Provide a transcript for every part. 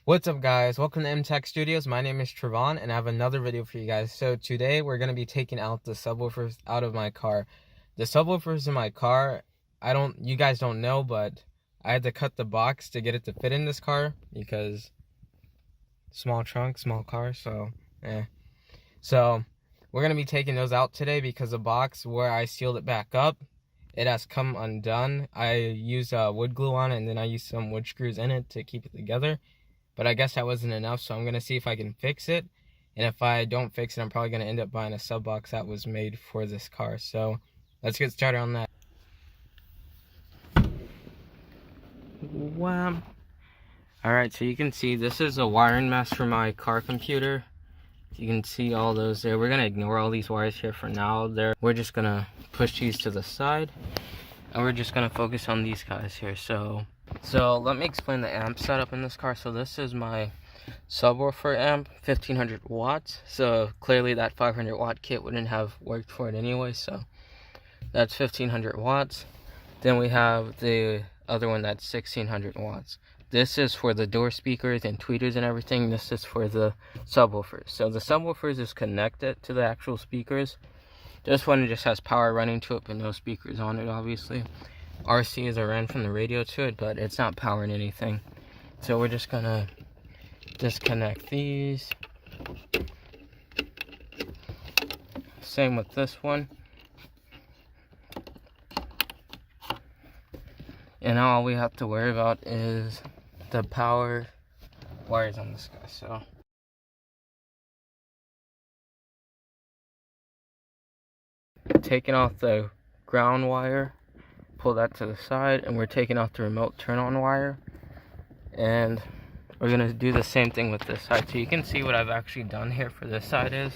What's up, guys? Welcome to M-Tech Studios. My name is Trevon and I have another video for you guys. So today we're going to be taking out the subwoofers out of my car. The subwoofers in my car, you guys don't know, but I had to cut the box to get it to fit in this car because small trunk, small car, so So we're going to be taking those out today because the box where I sealed it back up, it has come undone. I used wood glue on it and then I used some wood screws in it to keep it together. But I guess that wasn't enough, so I'm going to see if I can fix it. And if I don't fix it, I'm probably going to end up buying a sub box that was made for this car. So let's get started on that. Wow. Alright, so you can see this is a wiring mess for my car computer. You can see all those there. We're going to ignore all these wires here for now. We're just going to push these to the side. And we're just going to focus on these guys here. So let me explain the amp setup in this car. So this is my subwoofer amp, 1500 watts. So clearly that 500 watt kit wouldn't have worked for it anyway. So that's 1500 watts. Then we have the other one that's 1600 watts. This is for the door speakers and tweeters and everything. This is for the subwoofers. So the subwoofers is connected to the actual speakers. This one just has power running to it, but no speakers on it, obviously. RC is a ran from the radio to it, but it's not powering anything. So we're just gonna disconnect these. Same with this one. And now all we have to worry about is the power wires on this guy. So taking off the ground wire, pull that to the side, and we're taking off the remote turn on wire, and we're going to do the same thing with this side. So you can see what I've actually done here for this side is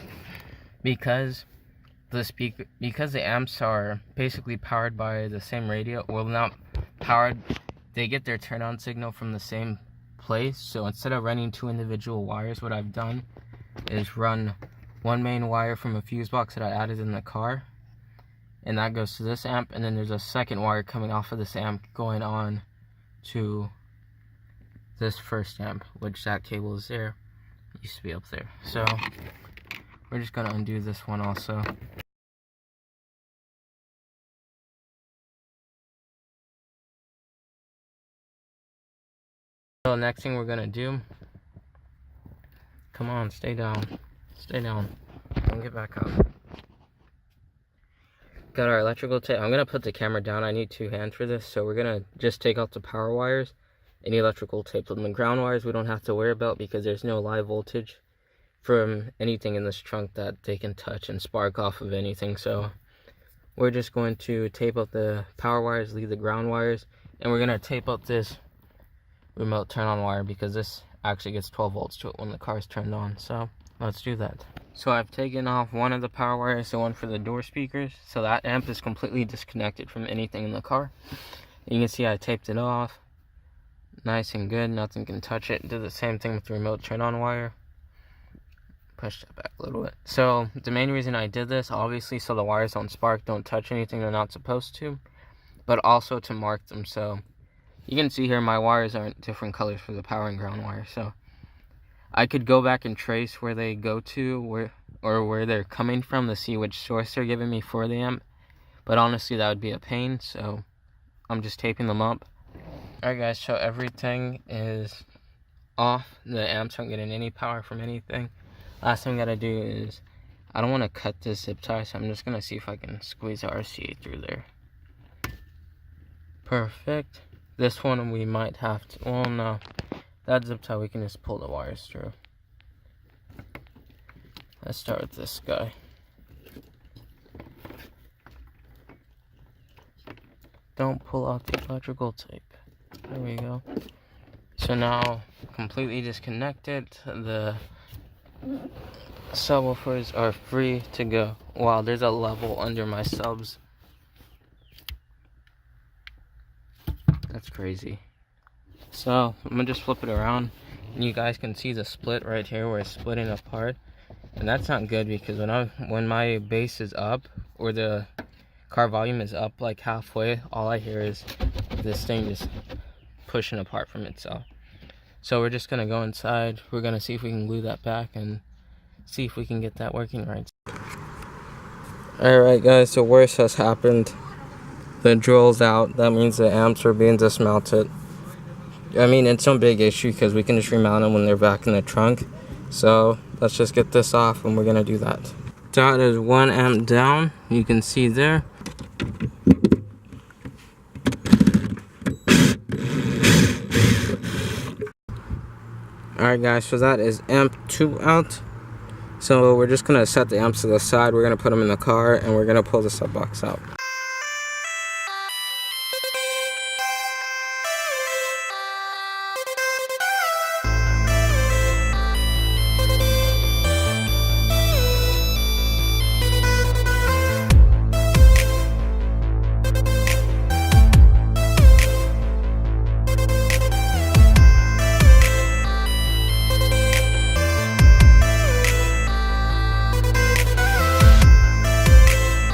because the amps are basically powered by the same radio, well, not powered, they get their turn on signal from the same place. So instead of running two individual wires, what I've done is run one main wire from a fuse box that I added in the car, and that goes to this amp, and then there's a second wire coming off of this amp going on to this first amp, which that cable is there. It used to be up there. So we're just gonna undo this one also. So next thing we're gonna do, come on, stay down, don't get back up. Got our electrical tape. I'm gonna put the camera down. I need two hands for this, so we're gonna just take out the power wires and the electrical tape. So the ground wires we don't have to worry about because there's no live voltage from anything in this trunk that they can touch and spark off of anything. So we're just going to tape out the power wires, leave the ground wires, and we're gonna tape out this remote turn on wire because this actually gets 12 volts to it when the car is turned on. So let's do that. So I've taken off one of the power wires, the one for the door speakers. So that amp is completely disconnected from anything in the car. You can see I taped it off. Nice and good, nothing can touch it. Did the same thing with the remote turn on wire. Push that back a little bit. So the main reason I did this, obviously, so the wires don't spark, don't touch anything they're not supposed to, but also to mark them. So you can see here my wires aren't different colors for the power and ground wire. So I could go back and trace where they go to, where they're coming from to see which source they're giving me for the amp. But honestly, that would be a pain, so I'm just taping them up. Alright guys, so everything is off. The amps aren't getting any power from anything. Last thing I gotta do is, I don't want to cut this zip tie, so I'm just gonna see if I can squeeze the RCA through there. Perfect. This one we might have to, well no. That zip tie we can just pull the wires through. Let's start with this guy. Don't pull out the electrical tape. There we go. So now, completely disconnected. The subwoofers are free to go. Wow, there's a level under my subs. That's crazy. So I'm gonna just flip it around and you guys can see the split right here where it's splitting apart, and that's not good because when my bass is up or the car volume is up like halfway, all I hear is this thing just pushing apart from itself. So we're just gonna go inside. We're gonna see if we can glue that back and see if we can get that working right. Alright guys, the worst has happened. The drill's out. That means the amps are being dismounted. I mean, it's no big issue because we can just remount them when they're back in the trunk. So let's just get this off and we're gonna do that. That is 1 amp down. You can see there. Alright guys, so that is amp 2 out. So we're just gonna set the amps to the side. We're gonna put them in the car and we're gonna pull the sub box out.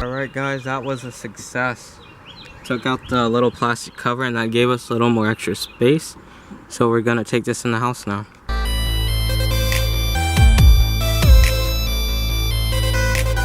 Alright guys, that was a success. Took out the little plastic cover and that gave us a little more extra space. So we're gonna take this in the house now.